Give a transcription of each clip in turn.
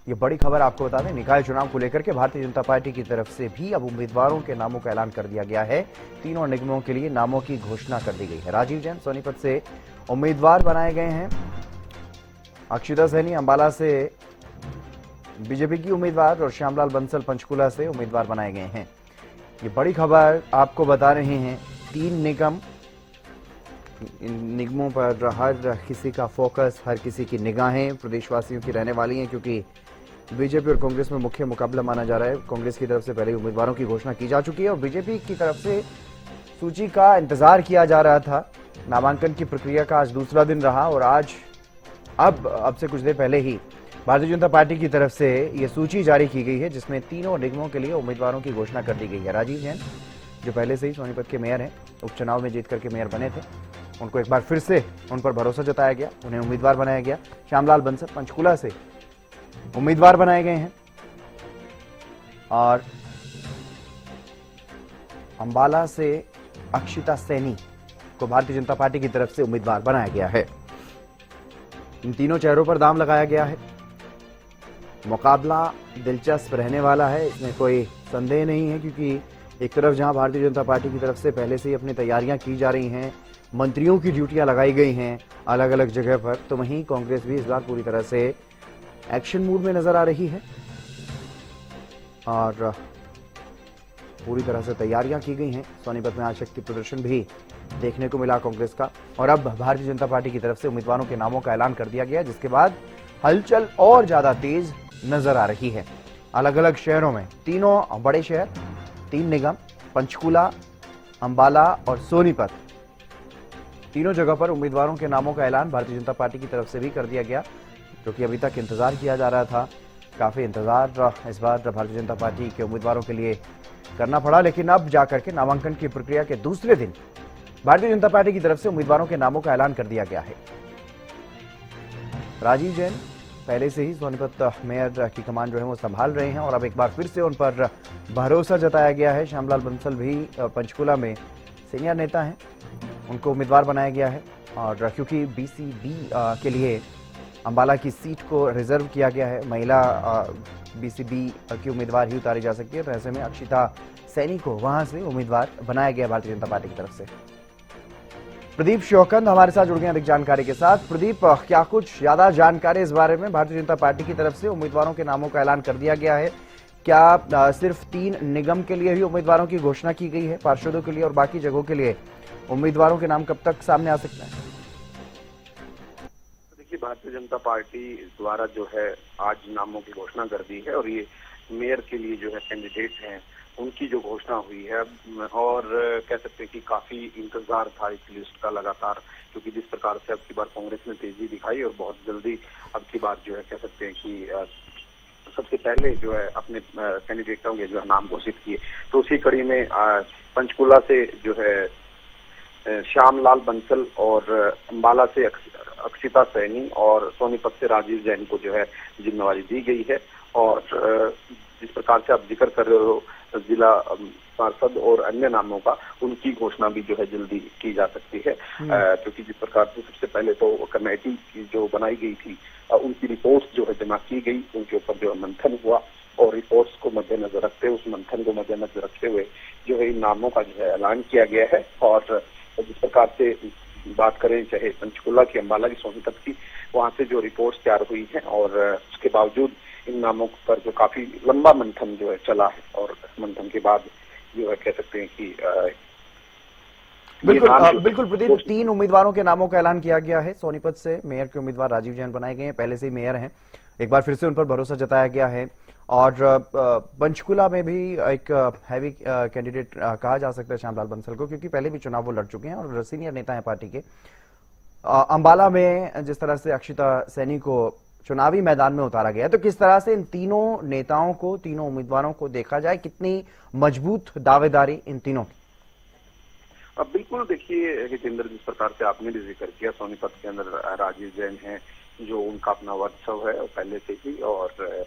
ये बड़ी खबर आपको बता दें, निकाय चुनाव को लेकर के भारतीय जनता पार्टी की तरफ से भी अब उम्मीदवारों के नामों का ऐलान कर दिया गया है। तीनों निगमों के लिए नामों की घोषणा कर दी गई है। राजीव जैन सोनीपत से उम्मीदवार बनाए गए हैं। अक्षिता सैनी अंबाला से बीजेपी की उम्मीदवार और श्यामलाल बंसल पंचकुला से उम्मीदवार बनाए गए हैं। ये बड़ी खबर आपको बता रहे हैं। 3 निगम, इन निगमों पर हर किसी का फोकस, हर किसी की निगाहें प्रदेशवासियों की रहने वाली हैं, क्योंकि बीजेपी और कांग्रेस में मुख्य मुकाबला माना जा रहा है। कांग्रेस की तरफ से पहले उम्मीदवारों की घोषणा की जा चुकी है और बीजेपी की तरफ से सूची का इंतजार किया जा रहा था। नामांकन की प्रक्रिया का आज दूसरा दिन रहा और आज अब से कुछ देर पहले ही भारतीय जनता पार्टी की तरफ से यह सूची जारी की गई है, जिसमें तीनों निगमों के लिए उम्मीदवारों की घोषणा कर दी गई है। राजीव जैन जो पहले से ही सोनीपत के मेयर हैं, उपचुनाव में जीत करके मेयर बने थे, उनको एक बार फिर से उन पर भरोसा जताया गया, उन्हें उम्मीदवार बनाया गया। श्यामलाल बंसल पंचकुला से उम्मीदवार बनाए गए हैं और अंबाला से अक्षिता सैनी को भारतीय जनता पार्टी की तरफ से उम्मीदवार बनाया गया है। इन तीनों चेहरों पर दांव लगाया गया है। मुकाबला दिलचस्प रहने वाला है, इसमें कोई संदेह नहीं है, क्योंकि एक तरफ जहां भारतीय जनता पार्टी की तरफ से पहले से ही अपनी तैयारियां की जा रही हैं, मंत्रियों की ड्यूटियां लगाई गई हैं अलग अलग जगह पर, तो वहीं कांग्रेस भी इस बार पूरी तरह से एक्शन मूड में नजर आ रही है और पूरी तरह से तैयारियां की गई हैं। सोनीपत में आज शक्ति प्रदर्शन भी देखने को मिला कांग्रेस का और अब भारतीय जनता पार्टी की तरफ से उम्मीदवारों के नामों का ऐलान कर दिया गया, जिसके बाद हलचल और ज्यादा तेज नजर आ रही है। अलग अलग शहरों में, तीनों बड़े शहर, 3 निगम, पंचकुला, अंबाला और सोनीपत, तीनों जगह पर उम्मीदवारों के नामों का ऐलान भारतीय जनता पार्टी की तरफ से भी कर दिया गया, जो कि अभी तक इंतजार किया जा रहा था। काफी इंतजार इस बार भारतीय जनता पार्टी के उम्मीदवारों के लिए करना पड़ा, लेकिन अब जाकर के नामांकन की प्रक्रिया के दूसरे दिन भारतीय जनता पार्टी की तरफ से उम्मीदवारों के नामों का ऐलान कर दिया गया है। राजीव जैन पहले से ही सोनीपत मेयर की कमान जो है वो संभाल रहे हैं और अब एक बार फिर से उन पर भरोसा जताया गया है। श्यामलाल बंसल भी पंचकुला में सीनियर नेता हैं, उनको उम्मीदवार बनाया गया है और क्योंकि बीसीबी के लिए अंबाला की सीट को रिजर्व किया गया है, महिला बीसीबी की उम्मीदवार ही उतारी जा सकती है, तो ऐसे में अक्षिता सैनी को वहां से उम्मीदवार बनाया गया भारतीय जनता पार्टी की तरफ से। प्रदीप शौकंद हमारे साथ जुड़ गए अधिक जानकारी के साथ। प्रदीप, क्या कुछ ज्यादा जानकारी इस बारे में? भारतीय जनता पार्टी की तरफ से उम्मीदवारों के नामों का ऐलान कर दिया गया है। क्या सिर्फ 3 निगम के लिए ही उम्मीदवारों की घोषणा की गई है, पार्षदों के लिए, और बाकी जगहों के लिए उम्मीदवारों के नाम कब तक सामने आ सकते हैं? देखिए, भारतीय जनता पार्टी द्वारा जो है आज नामों की घोषणा कर दी है और ये मेयर के लिए जो है कैंडिडेट हैं उनकी जो घोषणा हुई है और कह सकते हैं कि काफी इंतजार था इस लिस्ट का लगातार, क्योंकि जिस प्रकार से अब की बार कांग्रेस ने तेजी दिखाई और बहुत जल्दी अब की बार जो है कह सकते हैं कि सबसे पहले जो है अपने कैंडिडेटों के जो है नाम घोषित किए, तो उसी कड़ी में पंचकुला से जो है श्यामलाल बंसल और अंबाला से अक्षिता सैनी और सोनीपत से राजीव जैन को जो है जिम्मेवारी दी गई है। और जिस प्रकार से आप जिक्र कर रहे हो जिला पार्षद और अन्य नामों का, उनकी घोषणा भी जो है जल्दी की जा सकती है, क्योंकि जिस प्रकार से सबसे पहले तो कमेटी की जो बनाई गई थी उनकी रिपोर्ट्स जो है जमा की गई, उनके ऊपर जो मंथन हुआ और रिपोर्ट्स को मद्देनजर रखते हुए, उस मंथन को मद्देनजर रखते हुए जो है इन नामों का जो है ऐलान किया गया है। और जिस प्रकार से बात करें चाहे पंचकुला की, अंबाला की, सोनीपत की, वहां से जो रिपोर्ट्स तैयार हुई हैं और उसके बावजूद इन नामों पर जो काफी लंबा मंथन जो है चला है और मंथन के बाद जो है कह सकते हैं कि बिल्कुल प्रदीप, 3 उम्मीदवारों के नामों का ऐलान किया गया है। सोनीपत से मेयर के उम्मीदवार राजीव जैन बनाए गए हैं, पहले से ही मेयर हैं, एक बार फिर से उन पर भरोसा जताया गया है। और पंचकुला में भी एक हैवी कैंडिडेट कहा जा सकता है श्यामलाल बंसल को, क्योंकि पहले भी चुनाव वो लड़ चुके हैं और सीनियर नेता हैं पार्टी के। अंबाला में जिस तरह से अक्षिता सैनी को चुनावी मैदान में उतारा गया, तो किस तरह से इन तीनों नेताओं को, तीनों उम्मीदवारों को देखा जाए, कितनी मजबूत दावेदारी इन तीनों की? अब बिल्कुल देखिए हितेंद्र, जिस प्रकार से आपने भी जिक्र किया, सोनीपत के अंदर राजीव जैन है जो उनका अपना वर्चस्व है पहले से ही, और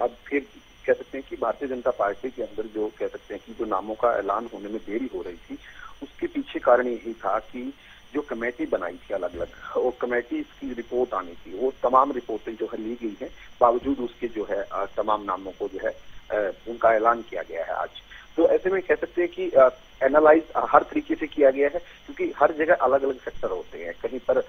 अब फिर कह सकते हैं कि भारतीय जनता पार्टी के अंदर जो कह सकते हैं कि जो नामों का ऐलान होने में देरी हो रही थी, उसके पीछे कारण यही था कि जो कमेटी बनाई थी अलग अलग, वो कमेटी की रिपोर्ट आनी थी, वो तमाम रिपोर्टें जो है ली गई हैं, बावजूद उसके जो है तमाम नामों को जो है उनका ऐलान किया गया है आज। तो ऐसे में कह सकते हैं कि एनालाइज हर तरीके से किया गया है, क्योंकि हर जगह अलग अलग सेक्टर होते हैं। कहीं पर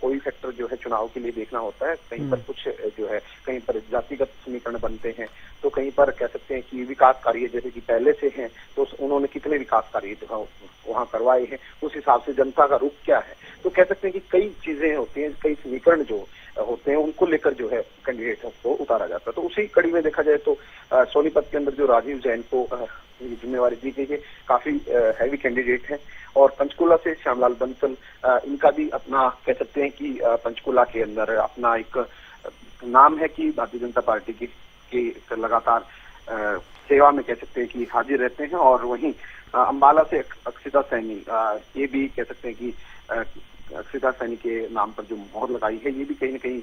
कोई सेक्टर जो है चुनाव के लिए देखना होता है, कहीं पर कुछ जो है कहीं पर जातिगत समीकरण बनते हैं, तो कहीं पर कह सकते हैं कि विकास कार्य जैसे कि पहले से हैं, तो उन्होंने कितने विकास कार्य जो है वहाँ करवाए हैं, उस हिसाब से जनता का रुख क्या है। तो कह सकते हैं कि कई चीजें होती हैं, कई समीकरण जो होते हैं उनको लेकर जो है कैंडिडेट को उतारा जाता है। तो उसी कड़ी में देखा जाए तो सोनीपत के अंदर जो राजीव जैन को जिम्मेवारी दी गई है, काफी हैवी कैंडिडेट है। और पंचकुला से श्यामलाल बंसल, इनका भी अपना कह सकते हैं कि पंचकुला के अंदर अपना एक नाम है कि भारतीय जनता पार्टी की लगातार सेवा में कह सकते हैं कि हाजिर रहते हैं। और वहीं अंबाला से अक्षिता सैनी, ये भी कह सकते हैं कि अक्षिता सैनी के नाम पर जो मोहर लगाई है, ये भी कहीं न कहीं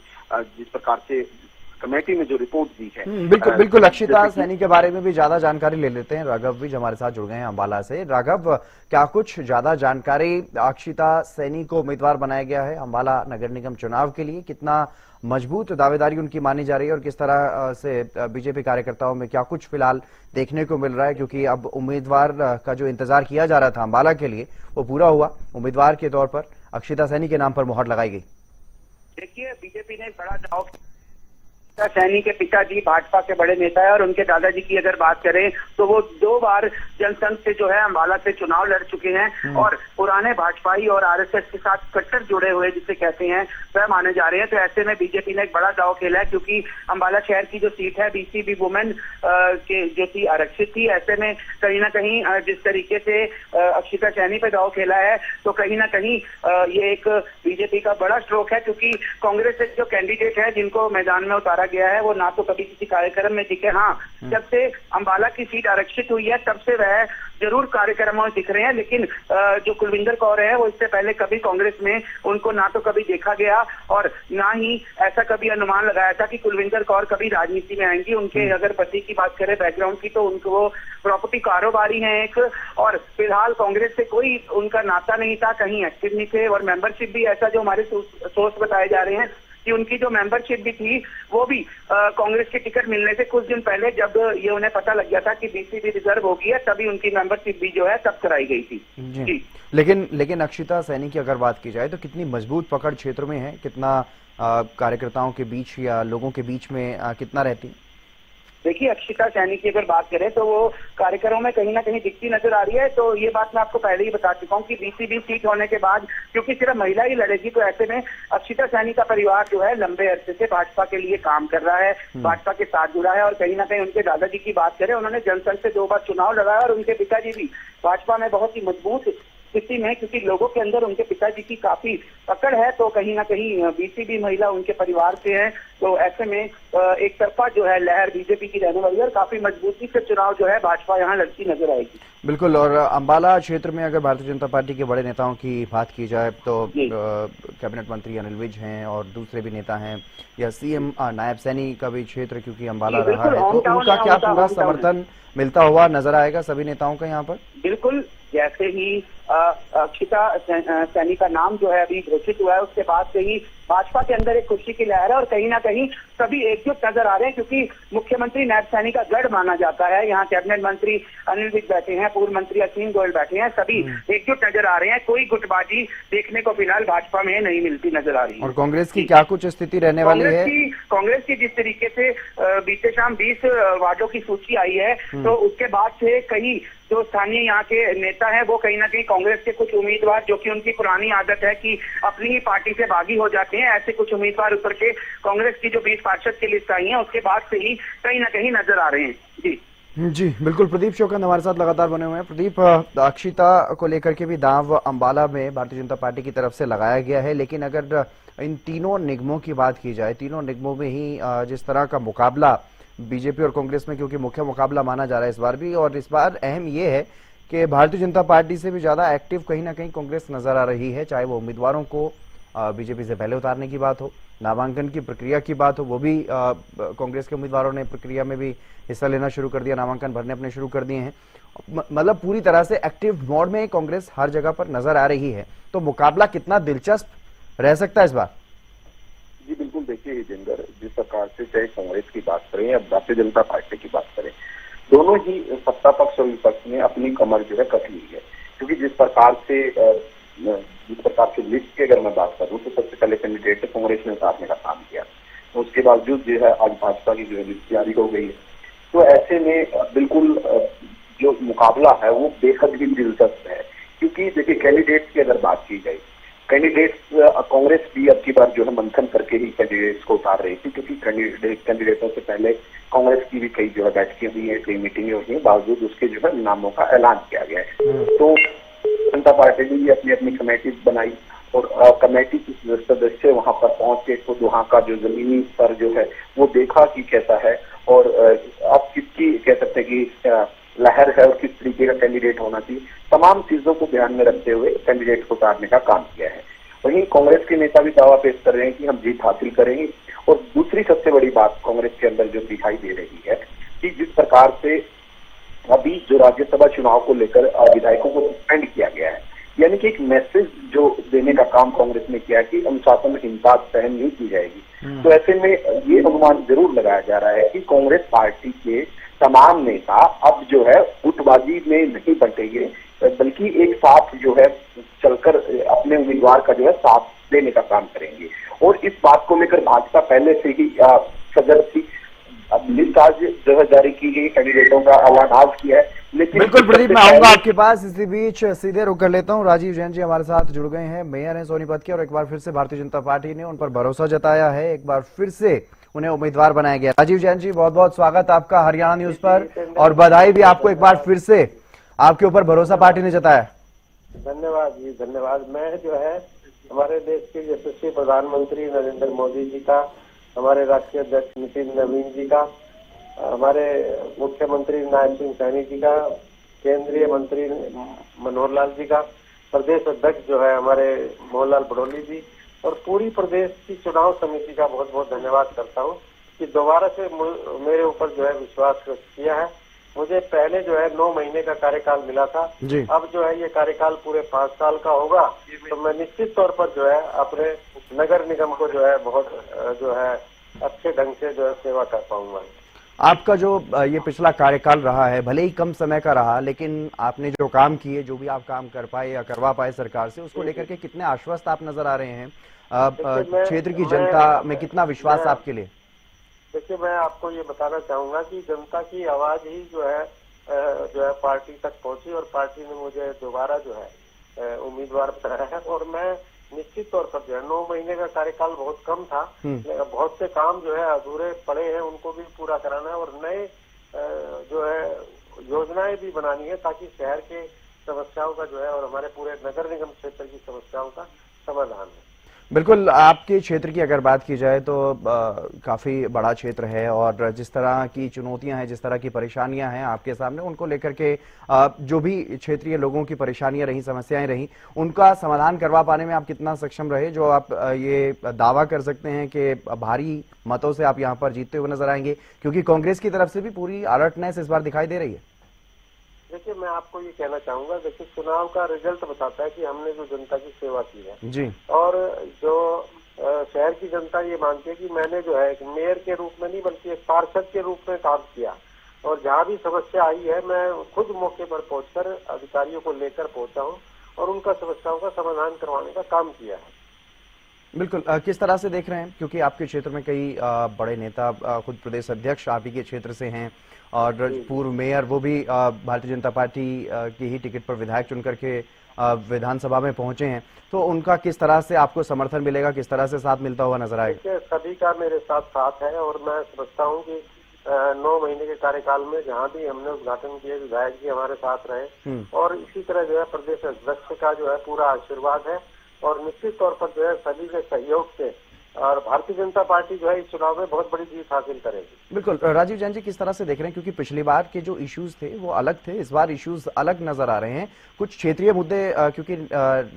जिस प्रकार से कमेटी में जो रिपोर्ट दी है। बिल्कुल बिल्कुल, अक्षिता सैनी के बारे में भी ज्यादा जानकारी ले लेते हैं। राघव भी हमारे साथ जुड़ गए हैं अंबाला से। राघव, क्या कुछ ज्यादा जानकारी, अक्षिता सैनी को उम्मीदवार बनाया गया है अंबाला नगर निगम चुनाव के लिए, कितना मजबूत दावेदारी उनकी मानी जा रही है और किस तरह से बीजेपी कार्यकर्ताओं में क्या कुछ फिलहाल देखने को मिल रहा है, क्योंकि अब उम्मीदवार का जो इंतजार किया जा रहा था अंबाला के लिए वो पूरा हुआ, उम्मीदवार के तौर पर अक्षिता सैनी के नाम पर मोहर लगाई गई। देखिए, बीजेपी ने बड़ा दाव, सैनी के पिताजी भाजपा के बड़े नेता है और उनके दादाजी की अगर बात करें तो वो 2 बार जनसंघ से जो है अंबाला से चुनाव लड़ चुके हैं और पुराने भाजपाई और आरएसएस के साथ कट्टर जुड़े हुए जिसे कहते हैं वह माने जा रहे हैं। तो ऐसे में बीजेपी ने एक बड़ा दाव खेला है, क्योंकि अंबाला शहर की जो सीट है बीसीबी वुमेन के जो थी आरक्षित थी। ऐसे में कहीं ना कहीं जिस तरीके से अक्षिता सैनी पे दाव खेला है, तो कहीं ना कहीं ये एक बीजेपी का बड़ा स्ट्रोक है, क्योंकि कांग्रेस से जो कैंडिडेट है जिनको मैदान में उतारा गया है वो ना तो कभी किसी कार्यक्रम में दिखे। हाँ, जब से अंबाला की सीट आरक्षित हुई है तब से वह जरूर कार्यक्रमों में दिख रहे हैं, लेकिन जो कुलविंदर कौर है वो इससे पहले कभी कांग्रेस में उनको ना तो कभी देखा गया और ना ही ऐसा कभी अनुमान लगाया था कि कुलविंदर कौर कभी राजनीति में आएंगी। उनके अगर पति की बात करें बैकग्राउंड की, तो उनको वो प्रॉपर्टी कारोबारी है एक, और फिलहाल कांग्रेस से कोई उनका नाता नहीं था, कहीं एक्टिव नहीं थे। और मेंबरशिप भी ऐसा जो हमारे सोर्स बताए जा रहे हैं कि उनकी जो मेंबरशिप भी थी वो भी कांग्रेस के टिकट मिलने से कुछ दिन पहले, जब ये उन्हें पता लग गया था कि बीसीबी रिजर्व होगी है, तभी उनकी मेंबरशिप भी जो है तब कराई गई थी जी। लेकिन अक्षिता सैनी की अगर बात की जाए तो कितनी मजबूत पकड़ क्षेत्र में है, कितना कार्यकर्ताओं के बीच या लोगों के बीच में कितना रहती है? देखिए, अक्षिता सैनी की अगर बात करें तो वो कार्यक्रमों में कहीं ना कहीं दिखती नजर आ रही है। तो ये बात मैं आपको पहले ही बता चुका हूँ कि बीसीबी सीट होने के बाद क्योंकि सिर्फ महिला ही लड़ेगी, तो ऐसे में अक्षिता सैनी का परिवार जो है लंबे अरसे से भाजपा के लिए काम कर रहा है, भाजपा के साथ जुड़ा है। और कहीं ना कहीं उनके दादाजी की बात करें, उन्होंने जनसंघ से 2 बार चुनाव लड़ाया और उनके पिताजी भी भाजपा में बहुत ही मजबूत स्थिति में, क्योंकि लोगों के अंदर उनके पिताजी की काफी पकड़ है। तो कहीं ना कहीं बीसीबी महिला उनके परिवार से है, तो ऐसे में एक तरफा जो है लहर बीजेपी की रहने वाली है और काफी मजबूती से चुनाव जो है भाजपा यहाँ लड़ती नजर आएगी। बिल्कुल। और अंबाला क्षेत्र में अगर भारतीय जनता पार्टी के बड़े नेताओं की बात की जाए तो कैबिनेट मंत्री अनिल विज हैं और दूसरे भी नेता हैं, या सीएम नायब सैनी का भी क्षेत्र क्योंकि अंबाला रहा है, तो उनका क्या पूरा समर्थन मिलता हुआ नजर आएगा सभी नेताओं का यहाँ पर? बिल्कुल, जैसे ही अक्षिता सैनी का नाम जो है अभी घोषित हुआ है उसके बाद से ही भाजपा के अंदर एक खुशी की लहर है और कहीं ना कहीं सभी एकजुट नजर आ रहे हैं, क्योंकि मुख्यमंत्री नायब सैनी का गढ़ माना जाता है। यहाँ कैबिनेट मंत्री अनिल विज बैठे हैं, पूर्व मंत्री असीम गोयल बैठे हैं, सभी एकजुट नजर आ रहे हैं। कोई गुटबाजी देखने को फिलहाल भाजपा में नहीं मिलती नजर आ रही है। और कांग्रेस की क्या कुछ स्थिति रहने वाली है? कांग्रेस की जिस तरीके से बीते शाम 20 वार्डों की सूची आई है, तो उसके बाद से कई जो स्थानीय यहाँ के नेता हैं वो कहीं ना कहीं कांग्रेस के कुछ उम्मीदवार, जो कि उनकी पुरानी आदत है कि अपनी ही पार्टी से बागी हो जाते हैं, ऐसे कुछ उम्मीदवार उतर के कांग्रेस की जो 20 पार्षद की लिस्ट आई है उसके बाद से ही कहीं ना कहीं नजर आ रहे हैं जी। बिल्कुल। प्रदीप चौकंद हमारे साथ लगातार बने हुए हैं। प्रदीप, अक्षिता को लेकर के भी दांव अंबाला में भारतीय जनता पार्टी की तरफ से लगाया गया है, लेकिन अगर इन तीनों निगमों की बात की जाए, तीनों निगमों में ही जिस तरह का मुकाबला बीजेपी और कांग्रेस में, क्योंकि मुख्य मुकाबला माना जा रहा है इस बार भी, और इस बार अहम ये है कि भारतीय जनता पार्टी से भी ज्यादा एक्टिव कहीं ना कहीं कांग्रेस नजर आ रही है, चाहे वो उम्मीदवारों को बीजेपी से पहले उतारने की बात हो, नामांकन की प्रक्रिया की बात हो, वो भी कांग्रेस के उम्मीदवारों ने प्रक्रिया में भी हिस्सा लेना शुरू कर दिया, नामांकन भरने अपने शुरू कर दिए हैं। मतलब पूरी तरह से एक्टिव मोड में कांग्रेस हर जगह पर नजर आ रही है। तो मुकाबला कितना दिलचस्प रह सकता है इस बार? जी बिल्कुल, देखिए हितेंद्र, जिस प्रकार से चाहे कांग्रेस की बात करें या भारतीय जनता पार्टी की बात करें, दोनों ही सत्ता पक्ष और विपक्ष ने अपनी कमर जो है कस ली है। क्योंकि जिस प्रकार से लिस्ट की अगर मैं बात करूं तो सबसे पहले कैंडिडेट कांग्रेस ने उतारने का काम किया, तो उसके बावजूद जो है आज भाजपा की जो है लिस्ट जारी हो गई है। तो ऐसे में बिल्कुल जो मुकाबला है वो बेहद ही दिलचस्प है। क्योंकि देखिए कैंडिडेट्स की अगर बात की जाए, कैंडिडेट्स कांग्रेस भी अब की बार जो है मंथन करके ही कैंडिडेट्स को उतार रही थी, क्योंकि कैंडिडेटों से पहले कांग्रेस की भी कई जो है बैठकें हुई है, कई मीटिंगें हुई है, बावजूद उसके जो है नामों का ऐलान किया गया है। तो जनता पार्टी ने भी अपनी अपनी कमेटी बनाई और कमेटी के सदस्य वहां पर पहुंचे तो वहां का जो जमीनी स्तर जो है वो देखा कि कैसा है और अब किसकी कह सकते हैं कि लहर है और किस तरीके का कैंडिडेट होना चाहिए, तमाम चीजों को ध्यान में रखते हुए कैंडिडेट को उतारने का काम किया है। वहीं कांग्रेस के नेता भी दावा पेश कर रहे हैं कि हम जीत हासिल करेंगे। और दूसरी सबसे बड़ी बात कांग्रेस के अंदर जो दिखाई दे रही है कि जिस प्रकार से अभी जो राज्यसभा चुनाव को लेकर विधायकों को सस्पेंड किया गया है, यानी कि एक मैसेज जो देने का काम कांग्रेस ने किया कि अनुशासनहीनता सहन नहीं की जाएगी। तो ऐसे में ये अनुमान जरूर लगाया जा रहा है कि कांग्रेस पार्टी के तमाम नेता अब जो है गुटबाजी में नहीं बंटेंगे, बल्कि एक साथ जो है चलकर अपने उम्मीदवार का जो है साथ देने का काम करेंगे। और इस बात को लेकर भाजपा पहले से ही सजग थी। अब लिस्ट आज जो है जारी की गई, कैंडिडेटों का ऐलान आज किया है, लेकिन बिल्कुल प्रदीप, मैं आऊंगा आपके पास। इसी बीच सीधे रुक कर लेता हूं, राजीव जैन जी हमारे साथ जुड़ गए हैं, मेयर हैं सोनीपत के, और एक बार फिर से भारतीय जनता पार्टी ने उन पर भरोसा जताया है, एक बार फिर से उन्हें उम्मीदवार बनाया गया। राजीव जैन जी, बहुत बहुत स्वागत आपका हरियाणा न्यूज पर, और बधाई भी आपको, एक बार फिर से आपके ऊपर भरोसा पार्टी ने जताया। धन्यवाद जी, धन्यवाद। मैं जो है हमारे देश के यशस्वी प्रधानमंत्री नरेंद्र मोदी जी का, हमारे राष्ट्रीय अध्यक्ष नितिन नवीन जी का, हमारे मुख्यमंत्री नायब सिंह सैनी जी का, केंद्रीय मंत्री मनोहर लाल जी का, प्रदेश अध्यक्ष जो है हमारे मोहन लाल बड़ौली जी, और पूरी प्रदेश की चुनाव समिति का बहुत बहुत धन्यवाद करता हूं कि दोबारा से मेरे ऊपर जो है विश्वास किया है। मुझे पहले जो है 9 महीने का कार्यकाल मिला था, अब जो है ये कार्यकाल पूरे 5 साल का होगा। तो मैं निश्चित तौर पर जो है अपने नगर निगम को जो है बहुत जो है अच्छे ढंग से जो है सेवा कर पाऊंगा। आपका जो ये पिछला कार्यकाल रहा है, भले ही कम समय का रहा, लेकिन आपने जो काम किए, जो भी आप काम कर पाए या करवा पाए सरकार से, उसको लेकर के कितने आश्वस्त आप नजर आ रहे हैं? क्षेत्र की जनता में कितना विश्वास आपके लिए? देखिए, मैं आपको ये बताना चाहूंगा कि जनता की आवाज ही जो है पार्टी तक पहुंची और पार्टी ने मुझे दोबारा जो है उम्मीदवार बनाया है। और मैं निश्चित तौर पर जो है 9 महीने का कार्यकाल बहुत कम था, बहुत से काम जो है अधूरे पड़े हैं, उनको भी पूरा कराना है और नए जो है योजनाएं भी बनानी है, ताकि शहर के समस्याओं का जो है और हमारे पूरे नगर निगम क्षेत्र की समस्याओं का समाधान है। बिल्कुल, आपके क्षेत्र की अगर बात की जाए तो काफी बड़ा क्षेत्र है, और जिस तरह की चुनौतियां हैं, जिस तरह की परेशानियां हैं आपके सामने, उनको लेकर के जो भी क्षेत्रीय लोगों की परेशानियां रही, समस्याएं रही, उनका समाधान करवा पाने में आप कितना सक्षम रहे, जो आप ये दावा कर सकते हैं कि भारी मतों से आप यहां पर जीतते हुए नजर आएंगे? क्योंकि कांग्रेस की तरफ से भी पूरी अलर्टनेस इस बार दिखाई दे रही है। देखिए, मैं आपको ये कहना चाहूंगा, देखिए चुनाव का रिजल्ट बताता है कि हमने जो जनता की सेवा की है जी, और जो शहर की जनता ये मानती है कि मैंने जो है एक मेयर के रूप में नहीं बल्कि एक पार्षद के रूप में काम किया, और जहाँ भी समस्या आई है मैं खुद मौके पर पहुंचकर अधिकारियों को लेकर पहुंचा हूँ और उनका समस्याओं का समाधान करवाने का काम किया है। बिल्कुल, किस तरह से देख रहे हैं, क्योंकि आपके क्षेत्र में कई बड़े नेता, खुद प्रदेश अध्यक्ष आप ही के क्षेत्र से हैं, और पूर्व मेयर वो भी भारतीय जनता पार्टी की ही टिकट पर विधायक चुन करके विधानसभा में पहुंचे हैं, तो उनका किस तरह से आपको समर्थन मिलेगा, किस तरह से साथ मिलता हुआ नजर आएगा? सभी का मेरे साथ है, और मैं समझता हूँ कि 9 महीने के कार्यकाल में जहाँ भी हमने उद्घाटन किए, विधायक जी हमारे साथ रहे, और इसी तरह जो है प्रदेश अध्यक्ष का जो है पूरा आशीर्वाद है, और निश्चित तौर पर जो है सभी के सहयोग से और भारतीय जनता पार्टी जो है इस चुनाव में बहुत बड़ी जीत हासिल करेगी। बिल्कुल, राजीव जैन जी, किस तरह से देख रहे हैं, क्योंकि पिछली बार के जो इश्यूज थे वो अलग थे, इस बार इश्यूज अलग नजर आ रहे हैं। कुछ क्षेत्रीय मुद्दे क्योंकि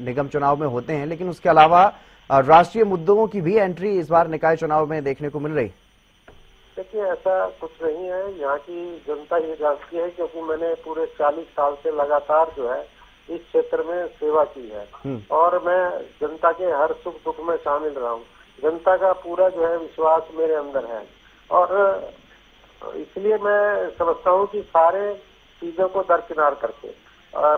निगम चुनाव में होते हैं, लेकिन उसके अलावा राष्ट्रीय मुद्दों की भी एंट्री इस बार निकाय चुनाव में देखने को मिल रही? देखिए, ऐसा कुछ नहीं है। यहाँ की जनता ये जानती है, क्योंकि मैंने पूरे 40 साल से लगातार जो है इस क्षेत्र में सेवा की है और मैं जनता के हर सुख दुख में शामिल रहा हूँ। जनता का पूरा जो है विश्वास मेरे अंदर है और इसलिए मैं समझता हूँ कि सारे चीजों को दरकिनार करके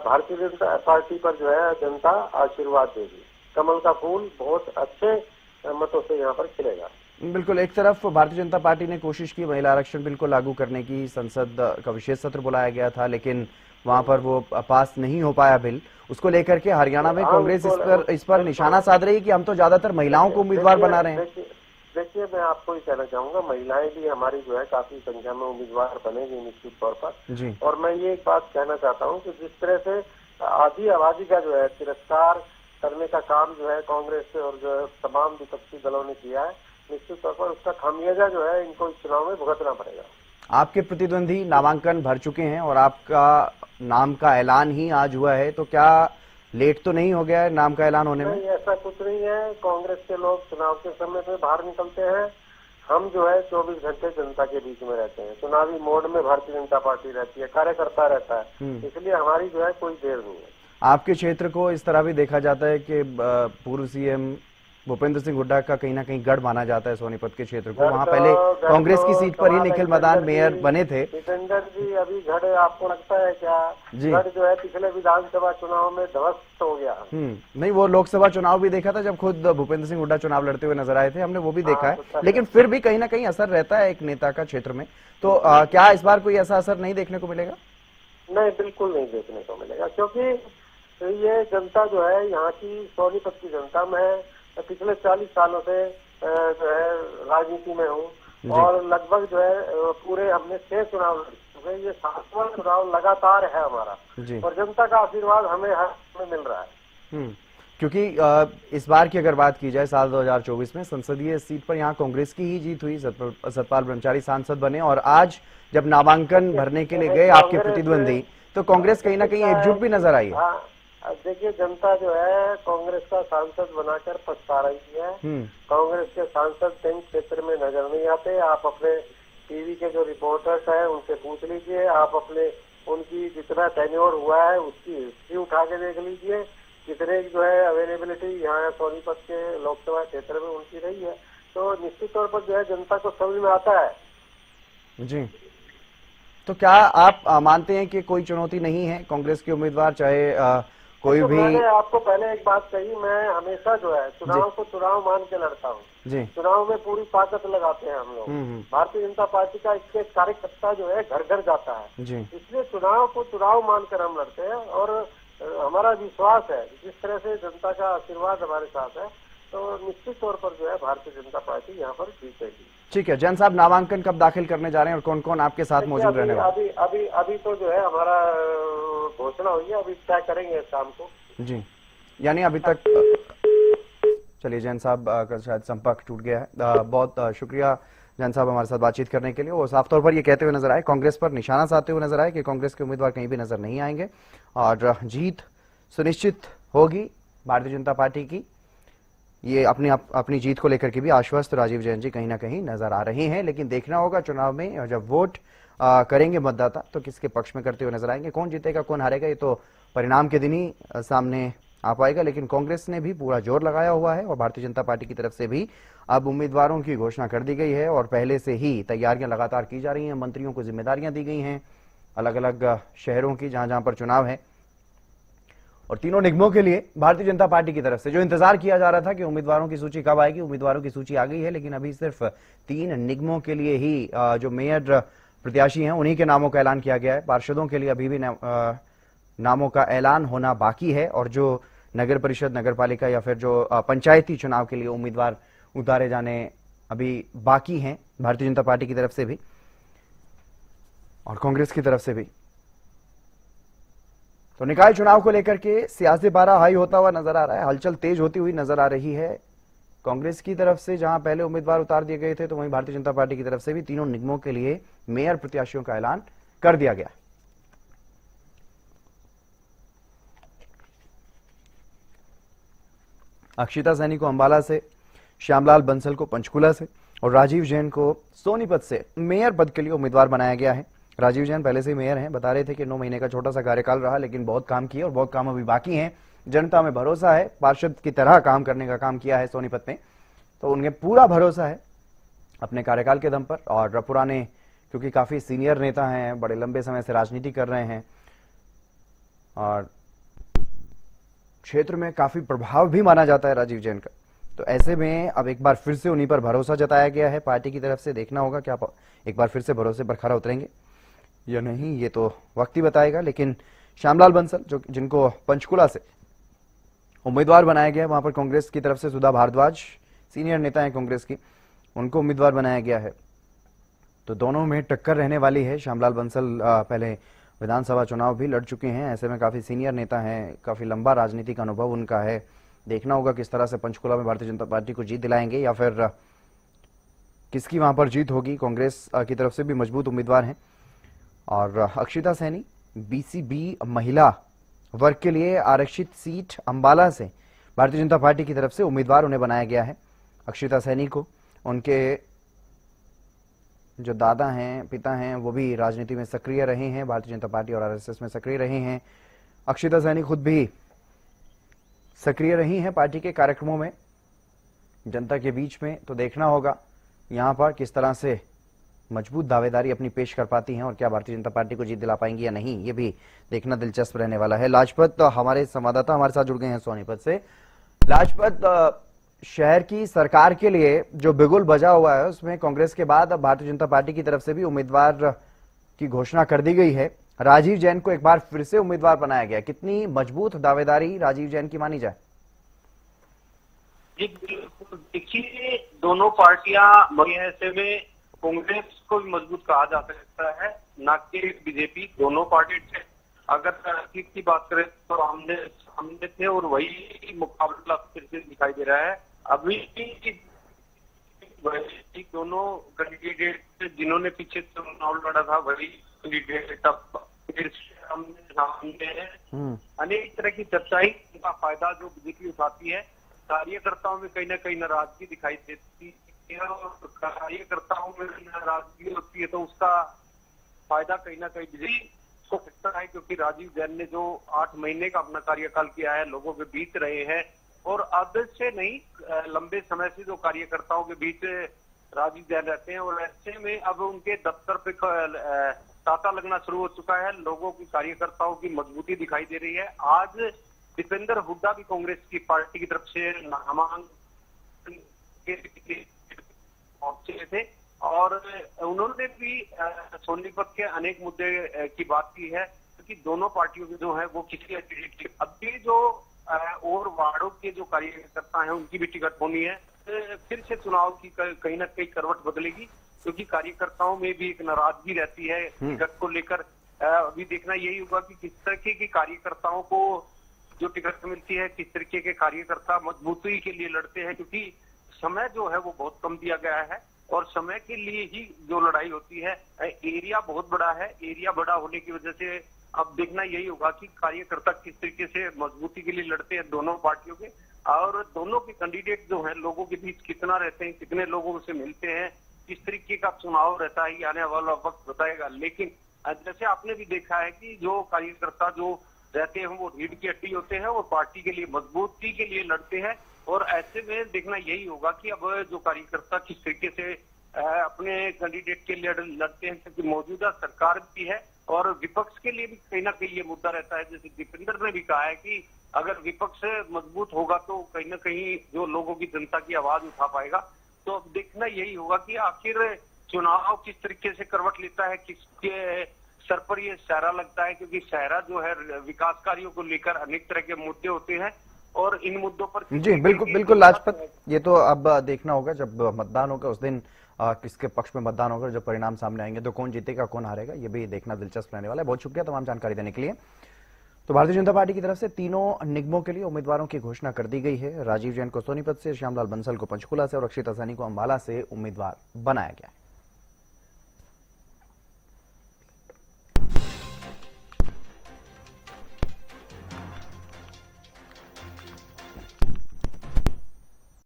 भारतीय जनता पार्टी पर जो है जनता आशीर्वाद देगी। कमल का फूल बहुत अच्छे मतों से यहाँ पर खिलेगा। बिल्कुल। एक तरफ भारतीय जनता पार्टी ने कोशिश की महिला आरक्षण बिल को लागू करने की, संसद का विशेष सत्र बुलाया गया था, लेकिन वहां पर वो पास नहीं हो पाया बिल। उसको लेकर के हरियाणा में कांग्रेस इस पर निशाना साध रही है कि हम तो ज्यादातर महिलाओं को उम्मीदवार बना रहे हैं। देखिए, मैं आपको ही कहना चाहूंगा, महिलाएं भी हमारी जो है काफी संख्या में उम्मीदवार बनेगी निश्चित तौर पर जी। और मैं ये एक बात कहना चाहता हूँ कि जिस तरह से आधी आबादी का जो है तिरस्कार करने का काम जो है कांग्रेस से और जो है तमाम विपक्षी दलों ने किया है, निश्चित तौर पर उसका खामियाजा जो है इनको इस चुनाव में भुगतना पड़ेगा। आपके प्रतिद्वंदी नामांकन भर चुके हैं और आपका नाम का ऐलान ही आज हुआ है, तो क्या लेट तो नहीं हो गया है नाम का ऐलान होने में? नहीं, ऐसा कुछ नहीं है। कांग्रेस के लोग चुनाव के समय पे बाहर निकलते हैं। हम जो है 24 घंटे जनता के बीच में रहते हैं। चुनावी मोड में भारतीय जनता पार्टी रहती है, कार्यकर्ता रहता है, इसलिए हमारी जो है कोई देर नहीं है। आपके क्षेत्र को इस तरह भी देखा जाता है कि पूर्व सीएम भूपेंद्र सिंह हुड्डा का कहीं ना कहीं गढ़ माना जाता है सोनीपत के क्षेत्र को। वहाँ पहले कांग्रेस की सीट पर ही निखिल मदान मेयर बने थे। जितेंद्र जी, अभी गढ़ आपको लगता है क्या? गढ़ जो है पिछले विधानसभा चुनाव में ध्वस्त हो गया। नहीं, वो लोकसभा चुनाव भी देखा था जब खुद भूपेंद्र सिंह हुड्डा चुनाव लड़ते हुए नजर आए थे, हमने वो भी देखा है। लेकिन फिर भी कहीं ना कहीं असर रहता है एक नेता का क्षेत्र में। तो क्या इस बार कोई ऐसा असर नहीं देखने को मिलेगा? नहीं, बिल्कुल नहीं देखने को मिलेगा, क्योंकि ये जनता जो है यहाँ की सोनीपत की जनता में पिछले 40 सालों से जो है राजनीति में हूँ और लगभग जो है पूरे हमने 6 चुनाव लड़ चुके। ये 7वां चुनाव लगातार है हमारा और जनता का आशीर्वाद हमें हर में मिल रहा है। क्योंकि इस बार की अगर बात की जाए साल 2024 में संसदीय सीट पर यहाँ कांग्रेस की ही जीत हुई, सतपाल ब्रह्मचारी सांसद बने और आज जब नामांकन भरने के लिए गए आपके प्रतिद्वंदी, तो कांग्रेस कहीं ना कहीं एकजुट भी नजर आई है। देखिए, जनता जो है कांग्रेस का सांसद बनाकर पछता रही है। कांग्रेस के सांसद कई क्षेत्र में नजर नहीं आते। आप अपने टीवी के जो रिपोर्टर्स हैं उनसे पूछ लीजिए, आप अपने उनकी जितना टेन्योर हुआ है उसकी हिस्ट्री उठा के देख लीजिए, कितने जो है अवेलेबिलिटी यहाँ सोनीपत के लोकसभा क्षेत्र में उनकी रही है। तो निश्चित तौर पर जो है जनता को समझ में आता है। जी, तो क्या आप मानते हैं कि कोई चुनौती नहीं है कांग्रेस के उम्मीदवार चाहे कोई भी? मैंने आपको पहले एक बात कही, मैं हमेशा जो है चुनाव को चुनाव मान के लड़ता हूँ। चुनाव में पूरी ताकत लगाते हैं हम लोग। भारतीय जनता पार्टी का इसके कार्यकर्ता जो है घर घर जाता है, इसलिए चुनाव को चुनाव मानकर हम लड़ते हैं और हमारा विश्वास है जिस तरह से जनता का आशीर्वाद हमारे साथ है, तो निश्चित तौर पर जो है भारतीय जनता पार्टी यहाँ पर जीतेगी। ठीक है। जैन साहब, नामांकन कब दाखिल करने जा रहे हैं और कौन कौन आपके साथ मौजूद रहने वाले? अभी तो जो है हमारा घोषणा हुई है, अभी तय करेंगे शाम को। जी, यानी अभी तक। चलिए, जैन साहब का शायद संपर्क टूट गया है। बहुत शुक्रिया जैन साहब हमारे साथ बातचीत करने के लिए। वो साफ तौर पर ये कहते हुए नजर आए, कांग्रेस पर निशाना साधते हुए नजर आए कि कांग्रेस के उम्मीदवार कहीं भी नजर नहीं आएंगे और जीत सुनिश्चित होगी भारतीय जनता पार्टी की। ये अपनी जीत को लेकर के भी आश्वस्त राजीव जैन जी कहीं ना कहीं नजर आ रहे हैं। लेकिन देखना होगा चुनाव में जब वोट करेंगे मतदाता तो किसके पक्ष में करते हुए नजर आएंगे। कौन जीतेगा कौन हारेगा ये तो परिणाम के दिन ही सामने आ पाएगा। लेकिन कांग्रेस ने भी पूरा जोर लगाया हुआ है और भारतीय जनता पार्टी की तरफ से भी अब उम्मीदवारों की घोषणा कर दी गई है और पहले से ही तैयारियां लगातार की जा रही हैं। मंत्रियों को जिम्मेदारियां दी गई हैं अलग अलग शहरों की जहां जहां पर चुनाव है। और तीनों निगमों के लिए भारतीय जनता पार्टी की तरफ से जो इंतजार किया जा रहा था कि उम्मीदवारों की सूची कब आएगी, उम्मीदवारों की सूची आ गई है। लेकिन अभी सिर्फ 3 निगमों के लिए ही जो मेयर प्रत्याशी हैं उन्हीं के नामों का ऐलान किया गया है। पार्षदों के लिए अभी भी नामों का ऐलान होना बाकी है और जो नगर परिषद, नगर पालिका या फिर जो पंचायती चुनाव के लिए उम्मीदवार उतारे जाने अभी बाकी हैं भारतीय जनता पार्टी की तरफ से भी और कांग्रेस की तरफ से भी। तो निकाय चुनाव को लेकर के सियासी पारा हाई होता हुआ नजर आ रहा है, हलचल तेज होती हुई नजर आ रही है। कांग्रेस की तरफ से जहां पहले उम्मीदवार उतार दिए गए थे तो वहीं भारतीय जनता पार्टी की तरफ से भी तीनों निगमों के लिए मेयर प्रत्याशियों का ऐलान कर दिया गया। अक्षिता सैनी को अंबाला से, श्यामलाल बंसल को पंचकुला से और राजीव जैन को सोनीपत से मेयर पद के लिए उम्मीदवार बनाया गया है। राजीव जैन पहले से मेयर हैं, बता रहे थे कि 9 महीने का छोटा सा कार्यकाल रहा, लेकिन बहुत काम किया और बहुत काम अभी बाकी हैं। जनता में भरोसा है, पार्षद की तरह काम करने का काम किया है सोनीपत में, तो उन्हें पूरा भरोसा है अपने कार्यकाल के दम पर। और पुराने, क्योंकि काफी सीनियर नेता हैं, बड़े लंबे समय से राजनीति कर रहे हैं और क्षेत्र में काफी प्रभाव भी माना जाता है राजीव जैन का, तो ऐसे में अब एक बार फिर से उन्हीं पर भरोसा जताया गया है पार्टी की तरफ से। देखना होगा क्या एक बार फिर से भरोसे पर खरा उतरेंगे या नहीं, ये तो वक्त ही बताएगा। लेकिन श्यामलाल बंसल, जो जिनको पंचकुला से उम्मीदवार बनाया गया है, वहां पर कांग्रेस की तरफ से सुधा भारद्वाज सीनियर नेता है कांग्रेस की, उनको उम्मीदवार बनाया गया है, तो दोनों में टक्कर रहने वाली है। श्यामलाल बंसल पहले विधानसभा चुनाव भी लड़ चुके हैं, ऐसे में काफी सीनियर नेता हैं, काफी लंबा राजनीतिक अनुभव उनका है। देखना होगा किस तरह से पंचकुला में भारतीय जनता पार्टी को जीत दिलाएंगे या फिर किसकी वहां पर जीत होगी। कांग्रेस की तरफ से भी मजबूत उम्मीदवार हैं। और अक्षिता सैनी बीसीबी महिला वर्ग के लिए आरक्षित सीट अंबाला से भारतीय जनता पार्टी की तरफ से उम्मीदवार उन्हें बनाया गया है। अक्षिता सैनी को उनके जो दादा हैं, पिता हैं, वो भी राजनीति में सक्रिय रहे हैं, भारतीय जनता पार्टी और आरएसएस में सक्रिय रहे हैं। अक्षिता सैनी खुद भी सक्रिय रही हैं पार्टी के कार्यक्रमों में, जनता के बीच में। तो देखना होगा यहां पर किस तरह से मजबूत दावेदारी अपनी पेश कर पाती हैं और क्या भारतीय जनता पार्टी को जीत दिला पाएंगी या नहीं, ये भी देखना दिलचस्प रहने वाला है। लाजपत, हमारे संवाददाता हमारे साथ जुड़ गए हैं सोनीपत से। लाजपत, शहर की सरकार के लिए जो बिगुल बजा हुआ है, उसमें कांग्रेस के बाद अब भारतीय जनता पार्टी की तरफ से भी उम्मीदवार की घोषणा कर दी गई है। राजीव जैन को एक बार फिर से उम्मीदवार बनाया गया। कितनी मजबूत दावेदारी राजीव जैन की मानी जाए? जी बिल्कुल, देखिए दोनों पार्टियां ऐसे में कांग्रेस को भी मजबूत कहा जा सकता है, ना कि बीजेपी। दोनों पार्टी अगर सीट की बात करें तो आमने थे और वही मुकाबला फिर से दिखाई दे रहा है। अभी दोनों कैंडिडेट जिन्होंने पीछे चुनाव लड़ा था वही कैंडिडेट अब फिर सामने है। अनेक तरह की चर्चाएं का फायदा जो बीजेपी उठाती है, कार्यकर्ताओं में कहीं ना कहीं नाराजगी दिखाई देती है और कार्यकर्ताओं में नाराजगी होती है तो उसका फायदा कहीं ना कहीं बीजेपी को सकता है, क्योंकि राजीव जैन ने जो 8 महीने का अपना कार्यकाल किया है, लोगों के बीच रहे हैं और अब से नहीं लंबे समय से जो कार्यकर्ताओं के बीच राजीव जैन रहते हैं और ऐसे में अब उनके दफ्तर पे तांता लगना शुरू हो चुका है। लोगों की, कार्यकर्ताओं की मजबूती दिखाई दे रही है। आज दीपेंद्र हुड्डा भी कांग्रेस की पार्टी की तरफ से नामांकन पहुंचे थे और उन्होंने भी सोनीपत के अनेक मुद्दे की बात की है, क्योंकि दोनों पार्टियों के जो है वो किसी अभी जो और वार्डों के जो कार्यकर्ता हैं उनकी भी टिकट होनी है। फिर से चुनाव की कहीं ना कहीं करवट बदलेगी, क्योंकि कार्यकर्ताओं में भी एक नाराजगी रहती है टिकट को लेकर। अभी देखना यही होगा कि किस तरीके के कार्यकर्ताओं को जो टिकट मिलती है, किस तरीके के कार्यकर्ता मजबूती के लिए लड़ते हैं, क्योंकि समय जो है वो बहुत कम दिया गया है और समय के लिए ही जो लड़ाई होती है। एरिया बहुत बड़ा है, एरिया बड़ा होने की वजह से अब देखना यही होगा कि कार्यकर्ता किस तरीके से मजबूती के लिए लड़ते हैं दोनों पार्टियों के, और दोनों के कैंडिडेट जो है लोगों के बीच कितना रहते हैं, कितने लोगों से मिलते हैं, किस तरीके का चुनाव रहता है, ये आने वाला वक्त बताएगा। लेकिन जैसे आपने भी देखा है कि जो कार्यकर्ता जो रहते हैं वो रीढ़ की हड्डी होते हैं और पार्टी के लिए मजबूती के लिए लड़ते हैं। और ऐसे में देखना यही होगा कि अब जो कार्यकर्ता किस तरीके से अपने कैंडिडेट के लिए लड़ते हैं, क्योंकि मौजूदा सरकार भी है और विपक्ष के लिए भी कहीं ना कहीं ये मुद्दा रहता है। जैसे दीपेंद्र ने भी कहा है कि अगर विपक्ष मजबूत होगा तो कहीं ना कहीं जो लोगों की, जनता की आवाज उठा पाएगा। तो अब देखना यही होगा कि आखिर चुनाव किस तरीके से करवट लेता है, किसके सर पर ये सहरा लगता है, क्योंकि सहरा जो है विकास कार्यों को लेकर अनेक तरह के मुद्दे होते हैं और इन मुद्दों पर जी बिल्कुल लाजपत, ये तो अब देखना होगा जब मतदान होगा उस दिन किसके पक्ष में मतदान होगा, जब परिणाम सामने आएंगे तो कौन जीतेगा कौन हारेगा, ये भी देखना दिलचस्प रहने वाला है। बहुत शुक्रिया तमाम जानकारी देने के लिए। तो भारतीय जनता पार्टी की तरफ से तीनों निगमों के लिए उम्मीदवारों की घोषणा कर दी गई है। राजीव जैन को सोनीपत से, श्यामलाल बंसल को पंचकुला से और अक्षिता सैनी को अंबाला से उम्मीदवार बनाया गया है।